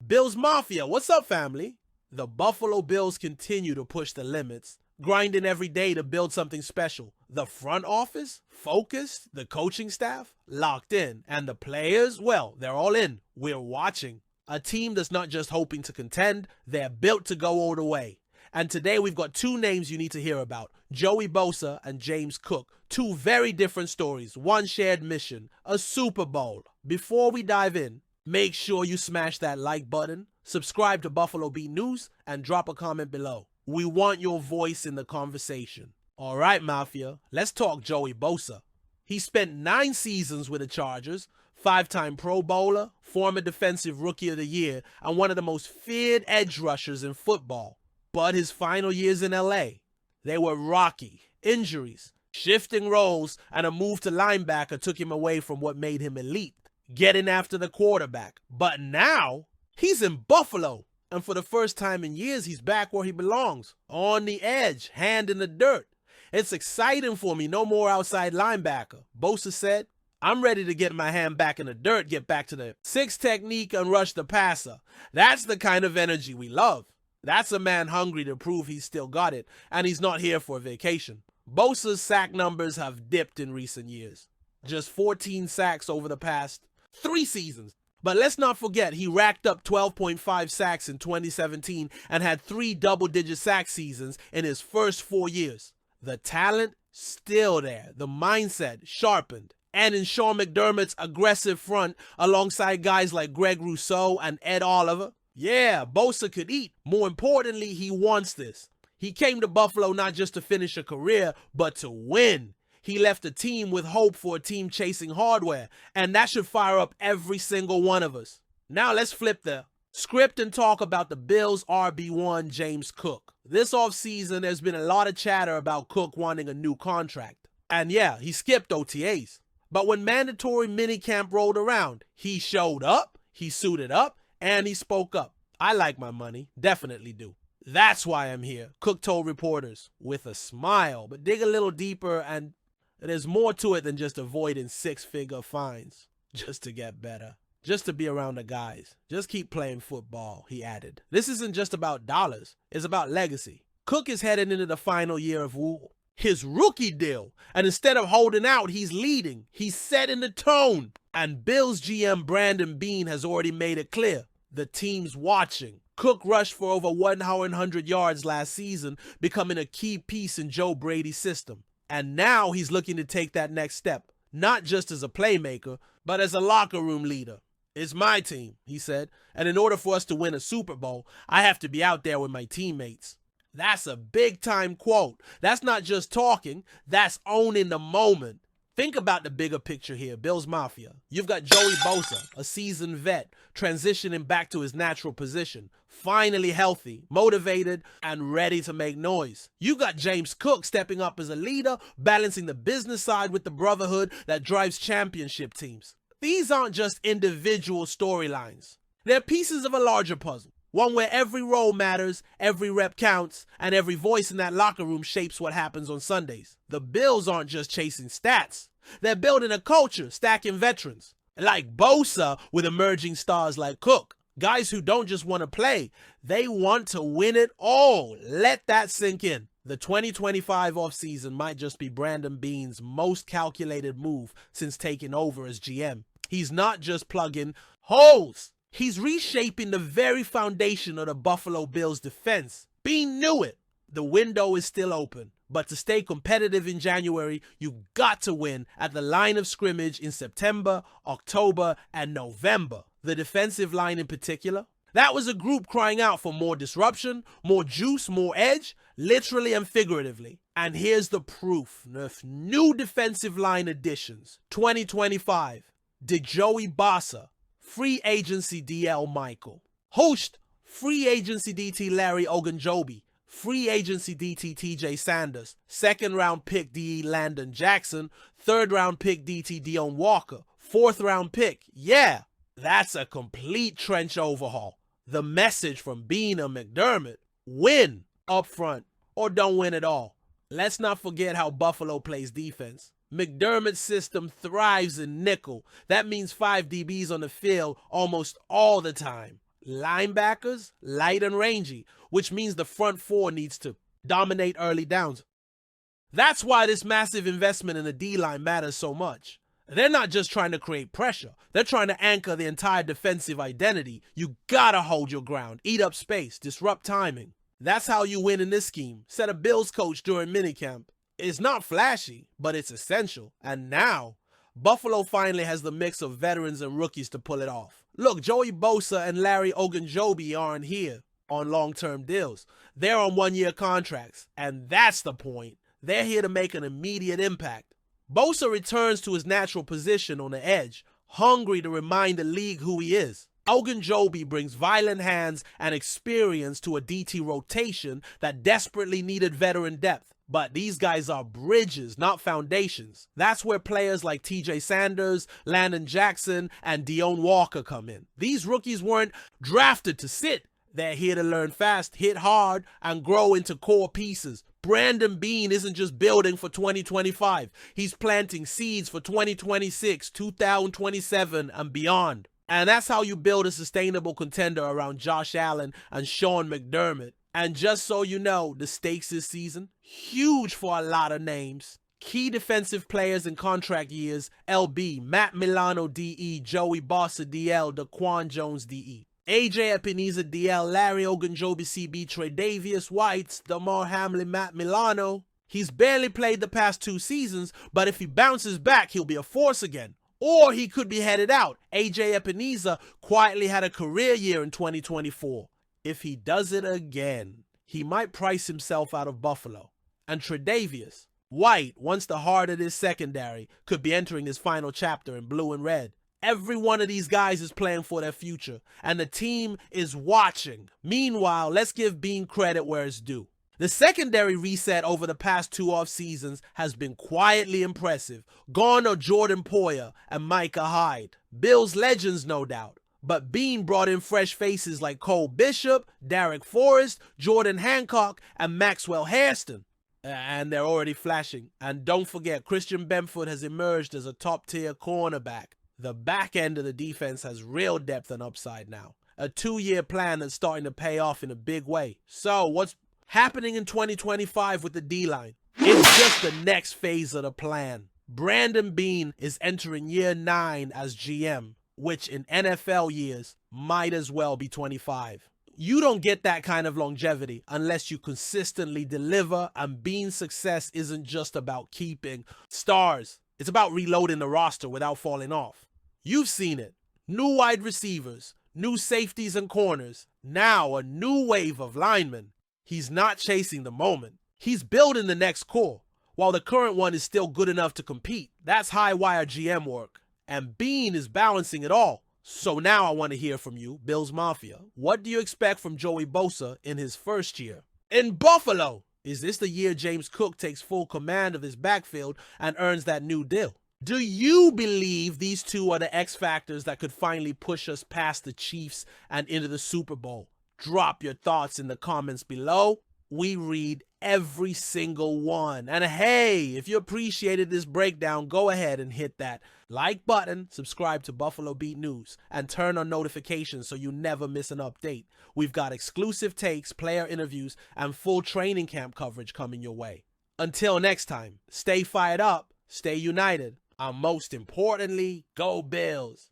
Bills Mafia, what's up, family? The Buffalo Bills continue to push the limits, grinding every day to build something special. The front office, focused, the coaching staff, locked in, and the players, well, they're all in. We're watching. A team that's not just hoping to contend, they're built to go all the way. And today we've got two names you need to hear about, Joey Bosa and James Cook. Two very different stories, one shared mission, a Super Bowl. Before we dive in, make sure you smash that like button, subscribe to Buffalo Beat News, and drop a comment below. We want your voice in the conversation. All right, Mafia, let's talk Joey Bosa. He spent 9 seasons with the Chargers, 5-time Pro Bowler, former Defensive Rookie of the Year, and one of the most feared edge rushers in football. But his final years in LA, they were rocky. Injuries, shifting roles, and a move to linebacker took him away from what made him elite, getting after the quarterback. But now, he's in Buffalo. And for the first time in years, he's back where he belongs, on the edge, hand in the dirt. It's exciting for me, no more outside linebacker. Bosa said, I'm ready to get my hand back in the dirt, get back to the 6 technique and rush the passer. That's the kind of energy we love. That's a man hungry to prove he's still got it, and he's not here for a vacation. Bosa's sack numbers have dipped in recent years. Just 14 sacks over the past 3 seasons. But let's not forget, he racked up 12.5 sacks in 2017 and had 3 double-digit sack seasons in his first 4 years. The talent, still there. The mindset, sharpened. And in Sean McDermott's aggressive front, alongside guys like Greg Rousseau and Ed Oliver, yeah, Bosa could eat. More importantly, he wants this. He came to Buffalo not just to finish a career, but to win. He left a team with hope for a team chasing hardware, and that should fire up every single one of us. Now let's flip the script and talk about the Bills' RB1, James Cook. This offseason, there's been a lot of chatter about Cook wanting a new contract. And yeah, he skipped OTAs. But when mandatory minicamp rolled around, he showed up, he suited up, and he spoke up. I like my money, definitely do. That's why I'm here, Cook told reporters, with a smile. But dig a little deeper, and there's more to it than just avoiding 6-figure fines. Just to get better. Just to be around the guys. Just keep playing football, he added. This isn't just about dollars. It's about legacy. Cook is heading into the final year of his rookie deal. And instead of holding out, he's leading. He's setting the tone. And Bills GM Brandon Beane has already made it clear. The team's watching. Cook rushed for over 100 yards last season, becoming a key piece in Joe Brady's system. And now he's looking to take that next step, not just as a playmaker, but as a locker room leader. It's my team, he said, and in order for us to win a Super Bowl, I have to be out there with my teammates. That's a big-time quote. That's not just talking, that's owning the moment. Think about the bigger picture here, Bills Mafia. You've got Joey Bosa, a seasoned vet, transitioning back to his natural position, finally healthy, motivated, and ready to make noise. You got James Cook stepping up as a leader, balancing the business side with the brotherhood that drives championship teams. These aren't just individual storylines. They're pieces of a larger puzzle. One where every role matters, every rep counts, and every voice in that locker room shapes what happens on Sundays. The Bills aren't just chasing stats. They're building a culture, stacking veterans. Like Bosa with emerging stars like Cook. Guys who don't just want to play, they want to win it all. Let that sink in. The 2025 offseason might just be Brandon Beane's most calculated move since taking over as GM. He's not just plugging holes. He's reshaping the very foundation of the Buffalo Bills defense. Beane knew it. The window is still open. But to stay competitive in January, you've got to win at the line of scrimmage in September, October, and November. The defensive line in particular. That was a group crying out for more disruption, more juice, more edge, literally and figuratively. And here's the proof. New defensive line additions. 2025. Joey Bosa. Free agency DL Michael. Host, free agency DT Larry Ogunjobi. Free agency DT TJ Sanders. 2nd round pick DE Landon Jackson. 3rd round pick DT Dion Walker. 4th round pick. Yeah, that's a complete trench overhaul. The message from Beane and McDermott. Win up front or don't win at all. Let's not forget how Buffalo plays defense. McDermott's system thrives in nickel. That means 5 DBs on the field almost all the time. Linebackers, light and rangy, which means the front four needs to dominate early downs. That's why this massive investment in the D-line matters so much. They're not just trying to create pressure. They're trying to anchor the entire defensive identity. You gotta hold your ground, eat up space, disrupt timing. That's how you win in this scheme, said a Bills coach during minicamp. It's not flashy, but it's essential. And now, Buffalo finally has the mix of veterans and rookies to pull it off. Look, Joey Bosa and Larry Ogunjobi aren't here on long-term deals. They're on one-year contracts, and that's the point. They're here to make an immediate impact. Bosa returns to his natural position on the edge, hungry to remind the league who he is. Ogunjobi brings violent hands and experience to a DT rotation that desperately needed veteran depth. But these guys are bridges, not foundations. That's where players like TJ Sanders, Landon Jackson, and Deone Walker come in. These rookies weren't drafted to sit. They're here to learn fast, hit hard, and grow into core pieces. Brandon Beane isn't just building for 2025. He's planting seeds for 2026, 2027, and beyond. And that's how you build a sustainable contender around Josh Allen and Sean McDermott. And just so you know, the stakes this season, huge for a lot of names. Key defensive players in contract years, LB, Matt Milano DE, Joey Bosa DL, Daquan Jones DE. AJ Epineza DL, Larry Ogunjobi CB, Tre'Davious White, Damar Hamlin, Matt Milano. He's barely played the past 2 seasons, but if he bounces back, he'll be a force again. Or he could be headed out. AJ Epineza quietly had a career year in 2024. If he does it again, he might price himself out of Buffalo. And Tre'Davious White, once the heart of this secondary, could be entering his final chapter in blue and red. Every one of these guys is playing for their future, and the team is watching. Meanwhile, let's give Beane credit where it's due. The secondary reset over the past 2 off seasons has been quietly impressive. Gone are Jordan Poyer and Micah Hyde. Bills legends, no doubt. But Beane brought in fresh faces like Cole Bishop, Derek Forrest, Jordan Hancock, and Maxwell Hairston. And they're already flashing. And don't forget, Christian Benford has emerged as a top-tier cornerback. The back end of the defense has real depth and upside now. A 2-year plan that's starting to pay off in a big way. So what's happening in 2025 with the D-line? It's just the next phase of the plan. Brandon Beane is entering year 9 as GM, which in NFL years might as well be 25. You don't get that kind of longevity unless you consistently deliver, and Beane's success isn't just about keeping stars. It's about reloading the roster without falling off. You've seen it. New wide receivers, new safeties and corners, now a new wave of linemen. He's not chasing the moment. He's building the next core, while the current one is still good enough to compete. That's high-wire GM work. And Beane is balancing it all. So now I want to hear from you, Bills Mafia. What do you expect from Joey Bosa in his first year? In Buffalo, is this the year James Cook takes full command of his backfield and earns that new deal? Do you believe these two are the X factors that could finally push us past the Chiefs and into the Super Bowl? Drop your thoughts in the comments below. We read every single one. And hey, if you appreciated this breakdown, go ahead and hit that like button, subscribe to Buffalo Beat News, and turn on notifications so you never miss an update. We've got exclusive takes, player interviews, and full training camp coverage coming your way. Until next time, stay fired up, stay united, and most importantly, go Bills.